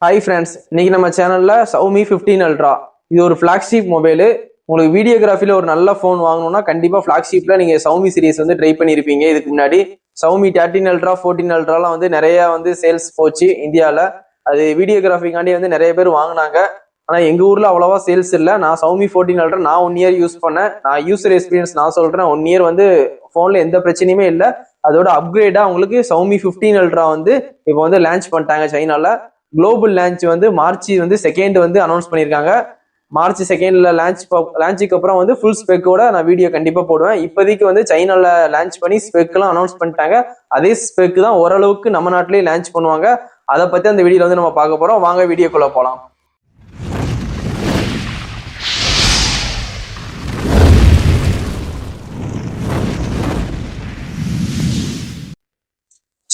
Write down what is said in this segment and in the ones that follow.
Hi friends, இன்னைக்கு நம்ம சேனல்ல Xiaomi 15 Ultra இது ஒரு ஃபிளாக்ஷிப் மொபைலு. உங்களுக்கு வீடியோகிராஃபில ஒரு நல்ல ஃபோன் வாங்கணும்னா கண்டிப்பா ஃபிளாக்ஷிப்ல நீங்க Xiaomi சீரிஸ் வந்து ட்ரை பண்ணியிருப்பீங்க. இதுக்கு முன்னாடி Xiaomi 13 Ultra 14 Ultraலாம் வந்து நிறைய வந்து சேல்ஸ் போச்சு இந்தியாவில். அது வீடியோகிராஃபிக்காண்டி வந்து நிறைய பேர் வாங்கினாங்க. ஆனால் எங்கள் ஊரில் அவ்வளோவா சேல்ஸ் இல்லை. நான் Xiaomi 14 Ultra நான் 1 இயர் யூஸ் பண்ணேன். நான் யூசர் எக்ஸ்பீரியன்ஸ் நான் சொல்கிறேன். 1 இயர் வந்து ஃபோனில் எந்த பிரச்சனையுமே இல்லை. அதோட அப்கிரேடாக உங்களுக்கு Xiaomi 15 Ultra வந்து இப்போ வந்து லான்ச் பண்ணிட்டாங்க சைனால. குளோபல் லான்ச் வந்து மார்ச் வந்து செகண்ட் வந்து அனௌன்ஸ் பண்ணியிருக்காங்க. மார்ச் செகண்ட்ல லான்ச்சுக்கு அப்புறம் வந்து ஃபுல் ஸ்பெக்கோட நான் வீடியோ கண்டிப்பா போடுவேன். இப்போதைக்கு வந்து சைனால லான்ச் பண்ணி ஸ்பெக்லாம் அனௌன்ஸ் பண்ணிட்டாங்க. அதே ஸ்பெக் தான் ஓரளவுக்கு நம்ம நாட்டிலேயே லான்ச் பண்ணுவாங்க. அதை பத்தி அந்த வீடியோல வந்து நம்ம பார்க்க போறோம். வாங்க வீடியோக்குள்ள போலாம்.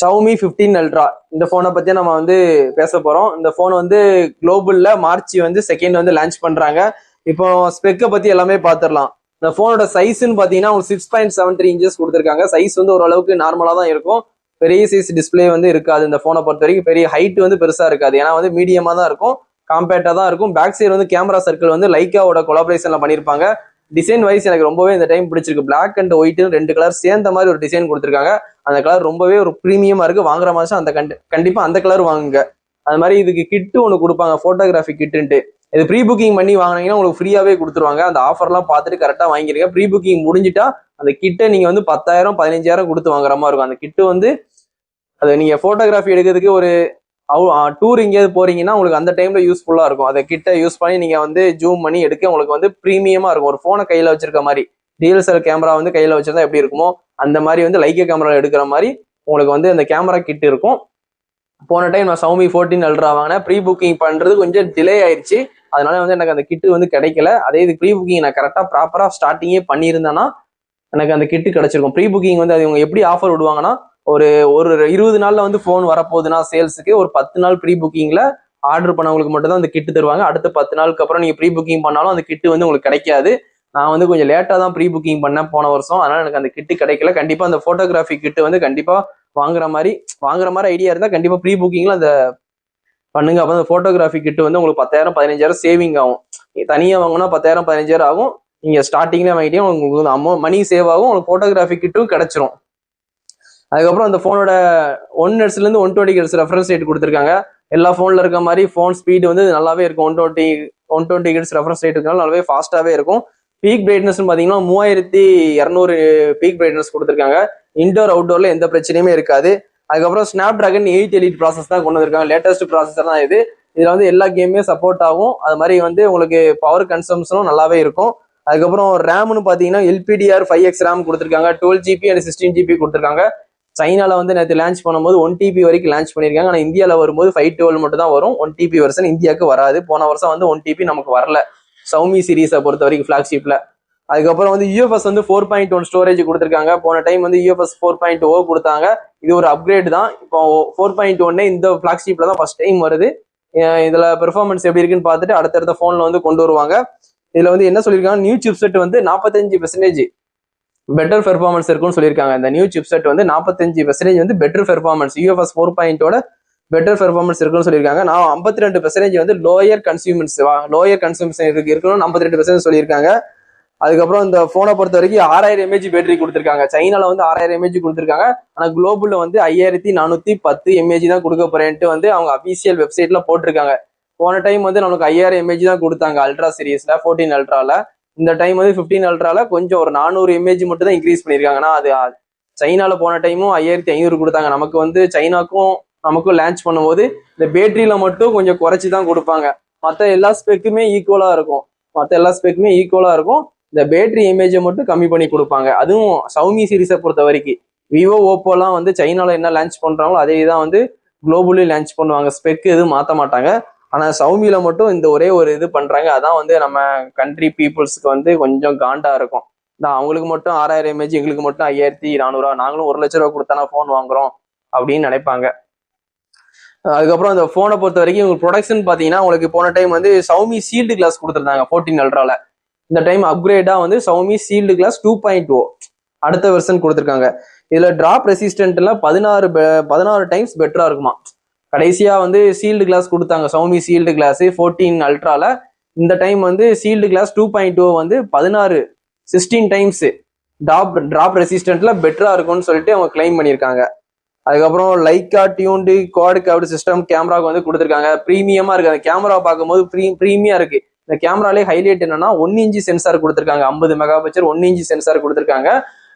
Xiaomi 15 Ultra இந்த போனை பத்தி நம்ம வந்து பேச போறோம். இந்த போன் வந்து குளோபல்ல மார்ச் வந்து செகண்ட் வந்து லான்ச் பண்றாங்க. இப்போ ஸ்பெக்கை பத்தி எல்லாமே பாத்துடலாம். இந்த போனோட சைஸ்ன்னு பாத்தீங்கன்னா 6.73 இன்ச்சஸ் கொடுத்துருக்காங்க. சைஸ் வந்து ஓரளவுக்கு நார்மலா தான் இருக்கும். பெரிய சைஸ் டிஸ்பிளே வந்து இருக்காது. இந்த போனை பொறுத்த வரைக்கும் பெரிய ஹைட் வந்து பெருசா இருக்காது. ஏன்னா வந்து மீடியமா தான் இருக்கும், காம்பேக்டா தான் இருக்கும். பேக் சைடு வந்து கேமரா சர்க்கிள் வந்து லைக்காவோட கொலாபரேஷன்ல பண்ணிருப்பாங்க. டிசைன் வைஸ் எனக்கு ரொம்பவே இந்த டைம் பிடிச்சிருக்கு. பிளாக் அண்ட் ஒயிட் 2 கலர் சேர்ந்த மாதிரி ஒரு டிசைன் கொடுத்துருக்காங்க. அந்த கலர் ரொம்பவே ஒரு ப்ரீமியமா இருக்கு. வாங்குற மாதிரி அந்த கண்டிப்பா அந்த கலர் வாங்குங்க. அது மாதிரி இதுக்கு கிட்டு ஒன்று கொடுப்பாங்க, போட்டோகிராஃபி கிட்டுன்ட்டு. இது ப்ரீ புக்கிங் பண்ணி வாங்கினீங்கன்னா உங்களுக்கு ஃப்ரீயாவே கொடுத்துருவாங்க. அந்த ஆஃபர்லாம் பார்த்துட்டு கரெக்டாக வாங்கிருங்க. ப்ரீ புக்கிங் முடிஞ்சிட்டா அந்த கிட்டை நீங்க வந்து 10,000 15,000 கொடுத்து வாங்குற மாதிரி இருக்கும். அந்த கிட்டு வந்து அது நீங்க போட்டோகிராஃபி எடுக்கிறதுக்கு ஒரு டூர் எங்கேயாவது போறீங்கன்னா உங்களுக்கு அந்த டைம்ல யூஸ்ஃபுல்லா இருக்கும். அதை கிட்ட யூஸ் பண்ணி நீங்க வந்து ஜூம் பண்ணி எடுக்க உங்களுக்கு வந்து ப்ரீமியமா இருக்கும். ஒரு போனை கையில வச்சிருக்க மாதிரி, டிஎஸ்எல்ஆர் கேமரா வந்து கையில வச்சிருந்தா எப்படி இருக்குமோ அந்த மாதிரி வந்து லைக்கா கேமரா எடுக்கிற மாதிரி உங்களுக்கு வந்து அந்த கேமரா கிட் இருக்கும். போன டைம் நான் Xiaomi 14 Ultra வாங்கினேன். ப்ரீ புக்கிங் பண்றது கொஞ்சம் டிலே ஆயிடுச்சு. அதனால வந்து எனக்கு அந்த கிட்டு வந்து கிடைக்கல. அதே இது ப்ரீ புக்கிங் நான் கரெக்டா ப்ராப்பரா ஸ்டார்டிங்கே பண்ணியிருந்தேன்னா எனக்கு அந்த கிட்டு கிடைச்சிருக்கும். ப்ரீ புக்கிங் வந்து அது இவங்க எப்படி ஆஃபர் விடுவாங்கன்னா, ஒரு 20 நாள்ல வந்து போன் வரப்போகுதுன்னா சேல்ஸுக்கு ஒரு 10 நாள் ப்ரீ புக்கிங்ல ஆர்டர் பண்ணவங்களுக்கு மட்டும் தான் அந்த கிட்டு தருவாங்க. அடுத்த 10 நாளுக்கு அப்புறம் நீங்க ப்ரீ புக்கிங் பண்ணாலும் அந்த கிட்டு வந்து உங்களுக்கு கிடைக்காது. நான் வந்து கொஞ்சம் லேட்டா தான் ப்ரீ புக்கிங் பண்ணேன் போன வருஷம். அதனால எனக்கு அந்த கிட்டு கிடைக்கல. கண்டிப்பா அந்த போட்டோகிராஃபி கிட்டு வந்து கண்டிப்பா வாங்குற மாதிரி ஐடியா இருந்தா கண்டிப்பா ப்ரீ புக்கிங்ல அந்த பண்ணுங்க. அப்போ அந்த போட்டோகிராஃபி கிட்டு வந்து உங்களுக்கு 10,000 15,000 சேவிங் ஆகும். தனியா வாங்கினா 10,000 15,000 ஆகும். நீங்க ஸ்டார்டிங்ல வாங்கிட்டே உங்களுக்கு மணி சேவ் ஆகும். உங்களுக்கு போட்டோகிராஃபி கிட்டும் கிடைச்சிரும். அதுக்கப்புறம் அந்த போனோட 1 Hz ல இருந்து 120 Hz ரெஃபரன்ஸ் ரேட் கொடுத்துருக்காங்க. எல்லா போன்ல இருக்க மாதிரி போன் ஸ்பீடு வந்து நல்லாவே இருக்கும். 120 Hz ரெஃபரன்ஸ் ரேட் இருக்கனால நல்லாவே ஃபாஸ்டாவே இருக்கும். பீக் பிரைட்னஸ் பாத்தீங்கன்னா 3200 பீக் பிரைட்னஸ் கொடுத்துருக்காங்க. இன்டோர் அவுட்டோர்ல எந்த பிரச்சனையுமே இருக்காது. அதுக்கப்புறம் ஸ்னாப் டிராகன் 8 எலிட் ப்ராசஸ் தான் கொண்டு வந்திருக்காங்க. லேட்டஸ்ட் ப்ராசஸர் தான் இது. இதுல வந்து எல்லா கேமுமே சப்போர்ட் ஆகும். அது மாதிரி வந்து உங்களுக்கு பவர் கன்சம்ஷனும் நல்லாவே இருக்கும். அதுக்கப்புறம் ரேம்னு பாத்தீங்கன்னா LPDR 5X ரேம் கொடுத்துருக்காங்க. 12GB அண்ட் 16GB கொடுத்துருக்காங்க. சைனால வந்து நேற்று லான்ச் பண்ணும்போது 1TB வரைக்கும் லான்ச் பண்ணியிருக்காங்க. ஆனால் இந்தியாவில் வரும்போது 512 மட்டும் தான் வரும். 1TB வெர்ஷன் இந்தியாவுக்கு வராது. போன வருஷம் வந்து 1TB நமக்கு வரல Xiaomi சீரீஸை பொறுத்த வரைக்கும் ஃபிளாக்ஷிப்ல. அதுக்கப்புறம் வந்து UFS வந்து 4.1 ஸ்டோரேஜ் கொடுத்துருக்காங்க. போன டைம் வந்து UFS 4.0 கொடுத்தாங்க. இது ஒரு அப்கிரேட் தான். இப்போ 4.1 இந்த ஃபிளாக்ஷிப்ல தான் ஃபர்ஸ்ட் டைம் வருது. இதுல பெர்ஃபார்மன்ஸ் எப்படி இருக்குன்னு பார்த்துட்டு அடுத்தடுத்த போன்ல வந்து கொண்டு வருவாங்க. இதுல வந்து என்ன சொல்லியிருக்காங்க, நியூ சிப்செட் வந்து 45% பெட்டர் பெர்ஃபார்மன்ஸ் இருக்குன்னு சொல்லியிருக்காங்க. இந்த நியூ சிப்செட் வந்து 45% வந்து better performance UFS 4.0 better performance இருக்குன்னு சொல்லியிருக்காங்க. நான் 52% வந்து லோயர் கன்சூம்ஷன் இருக்கணும்னு 52% சொல்லியிருக்காங்க. அதுக்கப்புறம் இந்த போனை பொறுத்த வரைக்கும் 6000 mAh பேட்டரி கொடுத்துருக்காங்க. சைனால வந்து 6000 mAh கொடுத்துருக்காங்க. ஆனா குளோபல்ல வந்து 5410 mAh தான் கொடுக்க போறேன்ட்டு வந்து அவங்க அபிஷியல் வெப்சைட்ல போட்டிருக்காங்க. போன டைம் வந்து நமக்கு 5000 mAh தான் கொடுத்தாங்க அல்ட்ரா சீரீஸ்ல 14 Ultraல. இந்த டைம் வந்து 15 Ultraல கொஞ்சம் ஒரு 400 mAh மட்டும் தான் இன்க்ரீஸ் பண்ணியிருக்காங்கன்னா அது சைனால போன டைமும் 5500 கொடுத்தாங்க. நமக்கு வந்து சைனாக்கும் நமக்கும் லான்ச் பண்ணும்போது இந்த பேட்டரியில மட்டும் கொஞ்சம் குறைச்சி தான் கொடுப்பாங்க. மற்ற எல்லா ஸ்பெக்குமே ஈக்குவலா இருக்கும். இந்த பேட்டரி இமேஜை மட்டும் கம்மி பண்ணி கொடுப்பாங்க. அதுவும் Xiaomi சீரீஸை பொறுத்த வரைக்கும் விவோ ஓப்போலாம் வந்து சைனால என்ன லான்ச் பண்றாங்களோ அதே தான் வந்து குளோபலி லான்ச் பண்ணுவாங்க. ஸ்பெக் எதுவும் மாற்ற மாட்டாங்க. ஆனா Xiaomiல மட்டும் இந்த ஒரே ஒரு இது பண்றாங்க. அதான் வந்து நம்ம கண்ட்ரி பீப்புள்ஸ்க்கு வந்து கொஞ்சம் காண்டா இருக்கும். அவங்களுக்கு மட்டும் 6000 mAh, எங்களுக்கு மட்டும் 5400, நாங்களும் 1,00,000 ரூபா கொடுத்தானா போன் வாங்குறோம் அப்படின்னு நினைப்பாங்க. அதுக்கப்புறம் அந்த போனை பொறுத்த வரைக்கும் உங்களுக்கு ப்ரொடக்ஷன் பாத்தீங்கன்னா உங்களுக்கு போன டைம் வந்து Xiaomi சீல்டு கிளாஸ் கொடுத்துருந்தாங்க 14 Ultraல. இந்த டைம் அப்கிரேடா வந்து Xiaomi சீல்டு கிளாஸ் 2.0 அடுத்த வெர்ஷன் கொடுத்துருக்காங்க. இதுல டிராப் ரெசிஸ்டன்ட்ல 16 டைம்ஸ் பெட்டரா இருக்குமா. கடைசியா வந்து சீல்டு கிளாஸ் கொடுத்தாங்க, Xiaomi சீல்டு கிளாஸ் 14 அல்ட்ரால. இந்த டைம் வந்து சீல்டு கிளாஸ் 2.0 வந்து 16 டைம்ஸ் டிராப் ரெசிஸ்டன்ட்ல பெட்டரா இருக்கும்னு சொல்லிட்டு அவங்க கிளைம் பண்ணியிருக்காங்க. அதுக்கப்புறம் Leica tuned quad curved system கேமராக்கு வந்து கொடுத்துருக்காங்க. ப்ரீமியமா இருக்கு. அந்த கேமரா பார்க்கும்போது ப்ரீமியா இருக்கு. இந்த கேமராலே ஹைலைட் என்னன்னா 1 இன்ச் சென்சார் கொடுத்துருக்காங்க. 50 மெகா பிக்சர் 1 இன்ச் சென்சார் கொடுத்துருக்காங்க.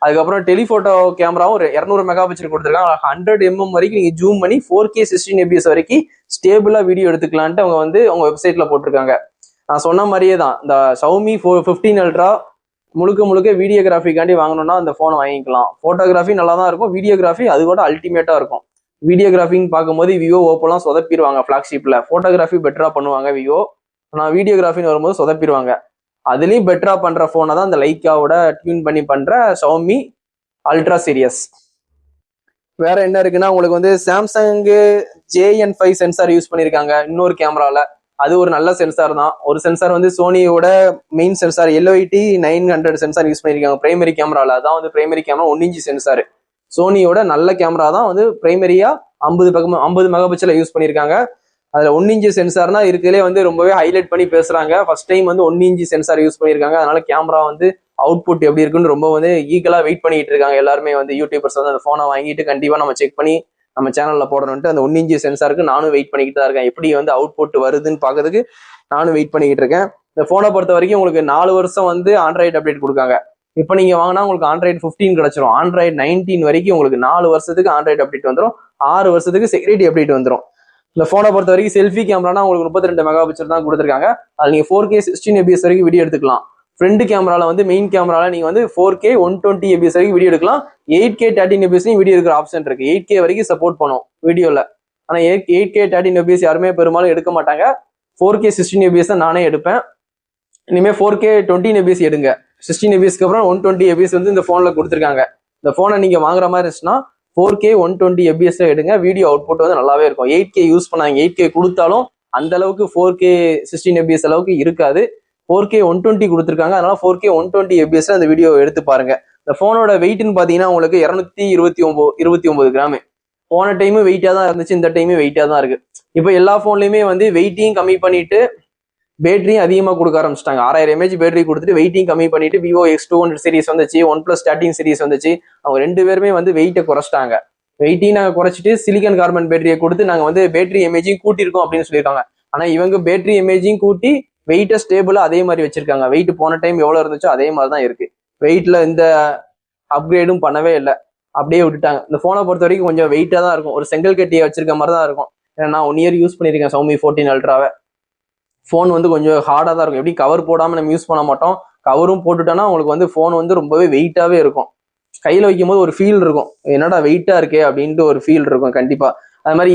அதுக்கப்புறம் டெலிஃபோட்டோ கேமராவும் 200 மெகா பிக்சர் கொடுத்துருக்காங்க. 100 mm வரைக்கும் நீங்க ஜூம் பண்ணி 4K 16 fps வரைக்கும் ஸ்டேபிளா வீடியோ எடுத்துக்கலான்ட்டு அவங்க வந்து அவங்க வெப்சைட்ல போட்டிருக்காங்க. நான் சொன்ன மாதிரியே தான், இந்த Xiaomi 15 அல்ட்ரா முழுக்க வீடியோகிராஃபிக்காண்டி வாங்கணும்னா அந்த போனை வாங்கிக்கலாம். போட்டோகிராஃபி நல்லா தான் இருக்கும், வீடியோகிராஃபி அது கூட அல்டிமேட்டா இருக்கும். வீடியோகிராஃபின்னு பார்க்கும்போது விவோ ஓப்போலாம் சொதப்பிடுவாங்க ஃபிளாக்ஷிப்ல. போட்டோகிராஃபி பெட்டரா பண்ணுவாங்க விவோ, ஆனால் வீடியோகிராஃபின்னு வரும்போது சொதப்பிடுவாங்க. அதுலயும் பெட்டரா பண்ற போனை தான் இந்த லைக்காவோட டியூன் பண்ணி பண்ற Xiaomi அல்ட்ரா சீரியஸ். வேற என்ன இருக்குன்னா உங்களுக்கு வந்து சாம்சங் JN5 சென்சார் யூஸ் பண்ணியிருக்காங்க இன்னொரு கேமரால. அது ஒரு நல்ல சென்சார் தான். ஒரு சென்சார் வந்து சோனியோட main sensor LOIT 900 sensor use பண்ணியிருக்காங்க பிரைமரி கேமரால. அதான் வந்து பிரைமரி கேமரா 1 இன்ச் சென்சார். சோனியோட நல்ல கேமரா தான் வந்து பிரைமரியா 50 மெகா பிக்சர்ல யூஸ் பண்ணியிருக்காங்க. அதுல 1 இன்ச் சென்சார்னா இருக்கிறதுலே வந்து ரொம்பவே ஹைலைட் பண்ணி பேசுறாங்க. ஃபர்ஸ்ட் டைம் வந்து 1 இன்ச் சென்சார் யூஸ் பண்ணியிருக்காங்க. அதனால கேமரா வந்து அவுட்புட் எப்படி இருக்குன்னு ரொம்ப வந்து ஈகலா வெயிட் பண்ணிட்டு இருக்காங்க எல்லாருமே. வந்து யூடியூபர்ஸ் வந்து அந்த போனை வாங்கிட்டு கண்டிப்பா நம்ம செக் பண்ணி நம்ம சேனல்ல போடணும்ட்டு அந்த 1 இன்ச் சென்சாருக்கு நானும் வெயிட் பண்ணிக்கிட்டு தான் இருக்கேன். எப்படி வந்து அவுட்புட் வருதுன்னு பாக்கிறதுக்கு நானும் வெயிட் பண்ணிக்கிட்டு இருக்கேன். இந்த போனை பொறுத்த வரைக்கும் உங்களுக்கு 4 வருஷம் வந்து ஆண்ட்ராய்டு அப்டேட் கொடுக்காங்க. இப்போ நீங்க வாங்கினா உங்களுக்கு ஆண்ட்ராய்டு 15 கிடைச்சிரும். ஆண்ட்ராய்டு 19 வரைக்கும் உங்களுக்கு 4 வருஷத்துக்கு ஆண்ட்ராய்டு அப்டேட் வந்துடும். 6 வருஷத்துக்கு செக்யூரிட்டி அப்டேட் வந்துடும். இந்த போனை பொறுத்த வரைக்கும் செல்ஃபி கேமரானா உங்களுக்கு 32 மெகா பிக்சர் தான் கொடுத்துருக்காங்க. அது நீங்க 4K 16 fps வரைக்கும் வீடியோ எடுத்துக்கலாம். ஃப்ரண்ட் கேமரால வந்து மெயின் கேமரால நீங்க வந்து 4K 120 fps வரைக்கும் வீடியோ எடுக்கலாம். 8K 13 fps வீடியோ எடுக்கிற ஆப்ஷன் இருக்கு. 8K வரைக்கும் சப்போர்ட் பண்ணும் வீடியோல. ஆனா 8K 13 fps யாருமே பெரும்பாலும் எடுக்க மாட்டாங்க. 4K 16 fps தான் நானே எடுப்பேன். இனிமே 4K 20 fps எடுங்க. 16 fpsக்கு அப்புறம் 120 fps வந்து இந்த போன்ல கொடுத்துருக்காங்க. இந்த போனை நீங்க வாங்குற மாதிரி இருந்துச்சுன்னா 4K 120 fps எடுங்க. வீடியோ அவுட்புட் வந்து நல்லாவே இருக்கும். 8K யூஸ் பண்ணாங்க. 8K கொடுத்தாலும் அந்த அளவுக்கு 4K 16 fps அளவுக்கு இருக்காது. 4K 120 கொடுத்துருக்காங்க. அதனால 4K 120 fps அந்த வீடியோ எடுத்து பாருங்க. இந்த போனோட வெயிட்னு பாத்தீங்கன்னா உங்களுக்கு 229 கிராம். போன டைம் வெயிட்டா தான் இருந்துச்சு, இந்த டைமும் வெயிட்டா தான் இருக்கு. இப்போ எல்லா போன்லயுமே வந்து வெயிட்டையும் கம்மி பண்ணிட்டு பேட்டரியும் அதிகமா கொடுக்க ஆரம்பிச்சிட்டாங்க. 6000 mAh பேட்டரி கொடுத்துட்டு வெயிட்டையும் கம்மி பண்ணிட்டு விவோ X200 சீரிஸ் வந்துச்சு, OnePlus 13 சீரிஸ் வந்துச்சு. அவங்க 2 பேருமே வந்து வெயிட்டை குறைச்சிட்டாங்க. வெயிட்டையும் நாங்க குறைச்சிட்டு சிலிக்கான் கார்பன் பேட்டரியை கொடுத்து நாங்க வந்து பேட்டரி எமேஜையும் கூட்டியிருக்கோம் அப்படின்னு சொல்லியிருக்காங்க. ஆனா இவங்க பேட்டரி எமேஜையும் கூட்டி வெயிட்டை ஸ்டேபிளா அதே மாதிரி வச்சிருக்காங்க. வெயிட் போன டைம் எவ்வளவு இருந்துச்சோ அதே மாதிரி தான் இருக்கு. வெயிட்ல இந்த அப்கிரேடும் பண்ணவே இல்லை, அப்படியே விட்டுட்டாங்க. இந்த போனை பொறுத்த வரைக்கும் கொஞ்சம் வெயிட்டா தான் இருக்கும். ஒரு செங்கல் கட்டியை வச்சிருக்க மாதிரி தான் இருக்கும். ஏன்னா நான் 1 இயர் யூஸ் பண்ணியிருக்கேன் Xiaomi 14 அல்ட்ராவை. ஃபோன் வந்து கொஞ்சம் ஹார்டாக தான் இருக்கும். எப்படி கவர் போடாமல் நம்ம யூஸ் பண்ண மாட்டோம், கவரும் போட்டுட்டோன்னா உங்களுக்கு வந்து ஃபோன் வந்து ரொம்பவே வெயிட்டாகவே இருக்கும். கையில் வைக்கும் போது ஒரு ஃபீல் இருக்கும், என்னடா வெயிட்டாக இருக்கே அப்படின்ட்டு ஒரு ஃபீல் இருக்கும் கண்டிப்பாக. அது மாதிரி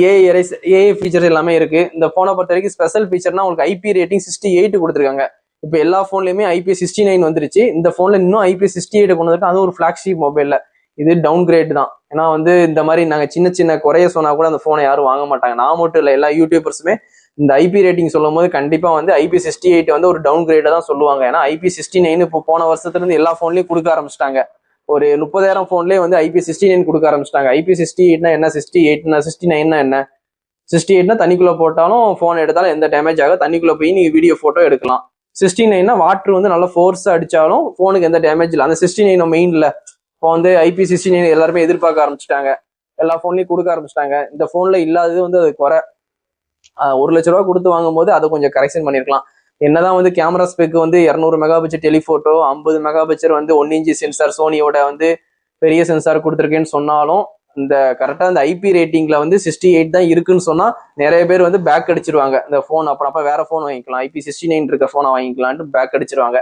ஏஐ ஃபீச்சர்ஸ் எல்லாமே இருக்கு. இந்த ஃபோனை பொறுத்த வரைக்கும் ஸ்பெஷல் ஃபீச்சர்னா உங்களுக்கு IP ரேட்டிங் 68 கொடுத்துருக்காங்க. இப்போ எல்லா ஃபோன்லையுமே IP69 வந்துருச்சு. இந்த ஃபோனில் இன்னும் IP68 கொண்டு வந்துட்டு, அதுவும் ஒரு ஃபிளாக்ஷிப் மொபைலில். இது டவுன் கிரேட் தான். ஏன்னா வந்து இந்த மாதிரி நாங்கள் சின்ன குறைய சொன்னா கூட அந்த ஃபோனை யாரும் வாங்க மாட்டாங்க. நான் மட்டும் இல்லை, எல்லா யூடியூபர்ஸுமே இந்த IP ரேட்டிங் சொல்லும் போது கண்டிப்பா வந்து IP68 வந்து ஒரு டவுன் கிரேட தான் சொல்லுவாங்க. ஏன்னா IP69 இப்போ போன வருஷத்துல இருந்து எல்லா போன்லயும் கொடுக்க ஆரம்பிச்சிட்டாங்க. ஒரு 30,000 போன்லயே வந்து IP69 கொடுக்க ஆரம்பிச்சிட்டாங்க. IP68னா என்ன, 69னா என்ன? 68னா தண்ணிக்குள்ள போட்டாலும் போன் எடுத்தாலும் எந்த டேமேஜ் ஆகும், தண்ணிக்குள்ள போய் நீங்க வீடியோ போட்டோ எடுக்கலாம். 69னா வாட்டர் வந்து நல்லா ஃபோர்ஸ் அடிச்சாலும் போனுக்கு எந்த டேமேஜ் இல்லை. அந்த 69 மெயின்ல இப்போ வந்து IP69 எல்லாருமே எதிர்பார்க்க ஆரம்பிச்சிட்டாங்க. எல்லா போன்லயும் கொடுக்க ஆரம்பிச்சிட்டாங்க. இந்த போன்ல இல்லாதது வந்து அது குறை. 1 லட்ச ரூபா கொடுத்து வாங்கும் போது அதை கொஞ்சம் கரெக்ஷன் பண்ணிருக்கலாம். என்னதான் வந்து கேமரா ஸ்பெக் வந்து 200 mega picture telephoto, 50 mega picture வந்து 1 இன்ச் சென்சார் சோனியோட வந்து பெரிய சென்சார் கொடுத்துருக்கேன்னு சொன்னாலும், இந்த கரெக்டா இந்த IP ரேட்டிங்ல வந்து 68 தான் இருக்குன்னு சொன்னா நிறைய பேர் வந்து பேக் அடிச்சிருவாங்க. இந்த போன் அப்ப வேற போன் வாங்கிக்கலாம், IP69 இருக்க போனை வாங்கிக்கலான்ட்டு பேக் அடிச்சிருவாங்க.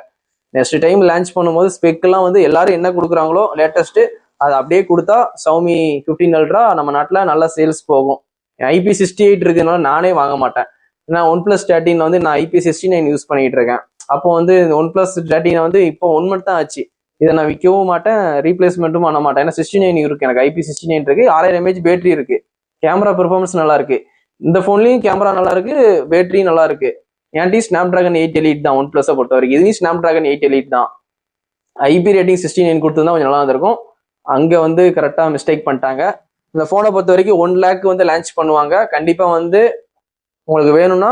நெக்ஸ்ட் டைம் லான்ச் பண்ணும்போது ஸ்பெக் எல்லாம் வந்து எல்லாரும் என்ன கொடுக்குறாங்களோ லேட்டஸ்ட் அதை அப்படியே கொடுத்தா Xiaomi 15 அல்ட்ரா நம்ம நாட்டுல நல்ல சேல்ஸ் போகும். IP68 இருக்குதுனால நானே வாங்க மாட்டேன். ஏன்னா OnePlus 13 வந்து நான் IP69 யூஸ் பண்ணிட்டு இருக்கேன். அப்போ வந்து OnePlus 13 வந்து இப்போ 1 மந்த் தான் ஆச்சு. இதை நான் விற்கவும் மாட்டேன், ரீப்ளேஸ்மெண்ட்டும் பண்ண மாட்டேன். ஏன்னா 69 இருக்கு, எனக்கு IP69 இருக்கு, 6000 mAh பேட்டரி இருக்கு, கேமரா பெர்ஃபார்மன்ஸ் நல்லா இருக்கு. இந்த போன்லயும் கேமரா நல்லா இருக்கு, பேட்டரியும் நல்லா இருக்கு. ஏன்டி Snapdragon 8 Elite தான் OnePlus பொறுத்த வரைக்கும். இதுவும் Snapdragon 8 Elite தான். IP ரேட்டிங் 69 கொடுத்துருந்தா கொஞ்சம் நல்லா இருந்திருக்கும். அங்க வந்து கரெக்டா மிஸ்டேக் பண்ணிட்டாங்க. இந்த போனை பொறுத்த வரைக்கும் 1 lakh வந்து லான்ச் பண்ணுவாங்க. கண்டிப்பா வந்து உங்களுக்கு வேணும்னா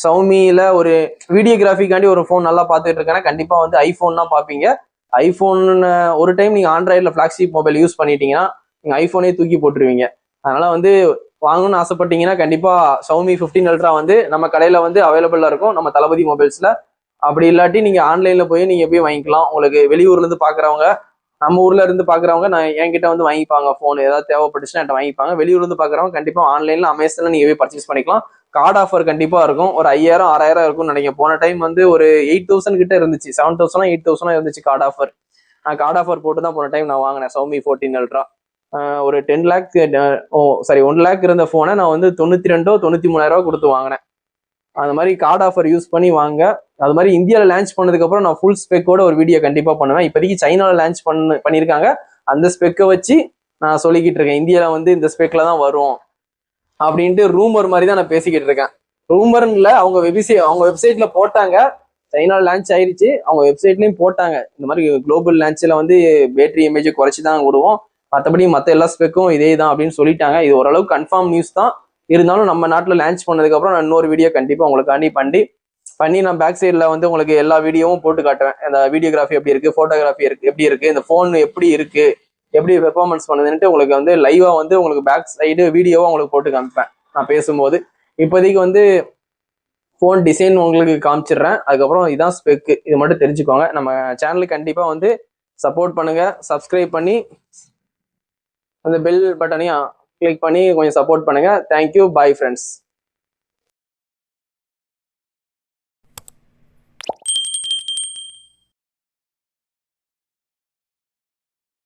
சவுமியில ஒரு வீடியோகிராஃபிக்காண்டி ஒரு ஃபோன் நல்லா பார்த்துட்டு இருக்கேன்னா கண்டிப்பா வந்து ஐபோன் தான் பார்ப்பீங்க. ஐபோன் ஒரு டைம் நீங்க ஆண்ட்ராய்டில் ஃபிளாக்ஷிப் மொபைல் யூஸ் பண்ணிட்டீங்கன்னா நீங்க ஐபோனே தூக்கி போட்டுருவீங்க. அதனால வந்து வாங்கணும்னு ஆசைப்பட்டீங்கன்னா கண்டிப்பா Xiaomi 15 Ultra வந்து நம்ம கடையில வந்து அவைலபிளா இருக்கும் நம்ம தளபதி மொபைல்ஸ்ல. அப்படி இல்லாட்டி நீங்க ஆன்லைன்ல போய் நீங்க போய் வாங்கிக்கலாம். உங்களுக்கு வெளியூர்ல இருந்து பாக்குறவங்க நம்ம ஊர்ல இருந்து பாக்குறவங்க நான் என்கிட்ட வந்து வாங்கிப்பாங்க. போன் ஏதாவது தேவைப்பட்டுச்சுன்னா என்கிட்ட வாங்கிப்பாங்க. வெளியூர்ல இருந்து பாக்குறவங்க கண்டிப்பா ஆன்லைன்ல அமேசான்ல நீங்க போய் பர்ச்சேஸ் பண்ணிக்கலாம். கார்டு ஆஃபர் கண்டிப்பா இருக்கும். ஒரு 5000 6000 இருக்கும்னு நினைக்கிறேன். போன டைம் வந்து ஒரு 8000 கிட்ட இருந்துச்சு. 7000 8000 இருந்துச்சு கார்டு ஆஃபர். நான் கார்டு ஆஃபர் போட்டு தான் போன டைம் நான் வாங்கினேன் Xiaomi 14 Ultra. ஒரு 10 lakh 1 lakh இருந்த போனை நான் வந்து 92 93,000 கொடுத்து வாங்கினேன். அந்த மாதிரி கார்டு ஆஃபர் யூஸ் பண்ணி வாங்க. அது மாதிரி இந்தியாவில் லான்ச் பண்ணதுக்கு அப்புறம் நான் ஃபுல் ஸ்பெக்கோட ஒரு வீடியோ கண்டிப்பா பண்ணுவேன். இப்போதைக்கு சைனால லான்ச் பண்ணியிருக்காங்க. அந்த ஸ்பெக்கை வச்சு நான் சொல்லிக்கிட்டு இருக்கேன். இந்தியாவில் வந்து இந்த ஸ்பெக்ல தான் வரும் அப்படின்ட்டு ரூமர் மாதிரி தான் நான் பேசிக்கிட்டு இருக்கேன். ரூமர்ல அவங்க வெப்சைட்ல போட்டாங்க. சைனால லான்ச் ஆயிருச்சு. அவங்க வெப்சைட்லயும் போட்டாங்க இந்த மாதிரி குளோபல் லான்ச்ல வந்து பேட்டரி இமேஜ் குறைச்சி தான் விடுவோம். மற்றபடி மற்ற எல்லா ஸ்பெக்கும் இதே தான் அப்படின்னு சொல்லிட்டாங்க. இது ஓரளவுக்கு கன்ஃபார்ம் நியூஸ் தான். இருந்தாலும் நம்ம நாட்டில் லான்ச் பண்ணதுக்கு அப்புறம் நான் இன்னொரு வீடியோ கண்டிப்பா உங்களுக்காண்டி பண்ணி நான் பேக் சைடில் வந்து உங்களுக்கு எல்லா வீடியோவும் போட்டு காட்டுவேன். இந்த வீடியோகிராஃபி எப்படி இருக்கு, போட்டோகிராஃபி எப்படி இருக்கு, இந்த போன் எப்படி இருக்கு, எப்படி பெர்ஃபார்மன்ஸ் பண்ணுதுன்ட்டு உங்களுக்கு வந்து லைவா வந்து உங்களுக்கு பேக் சைடு வீடியோவா உங்களுக்கு போட்டு காமிப்பேன் நான் பேசும்போது. இப்போதைக்கு வந்து ஃபோன் டிசைன் உங்களுக்கு காமிச்சிடுறேன். அதுக்கப்புறம் இதான் ஸ்பெக்கு, இது மட்டும் தெரிஞ்சுக்கோங்க. நம்ம சேனலுக்கு கண்டிப்பா வந்து சப்போர்ட் பண்ணுங்க. சப்ஸ்கிரைப் பண்ணி அந்த பெல் பட்டனையும் கிளிக் பண்ணி கொஞ்சம் சப்போர்ட் பண்ணுங்க. Thank you, bye friends.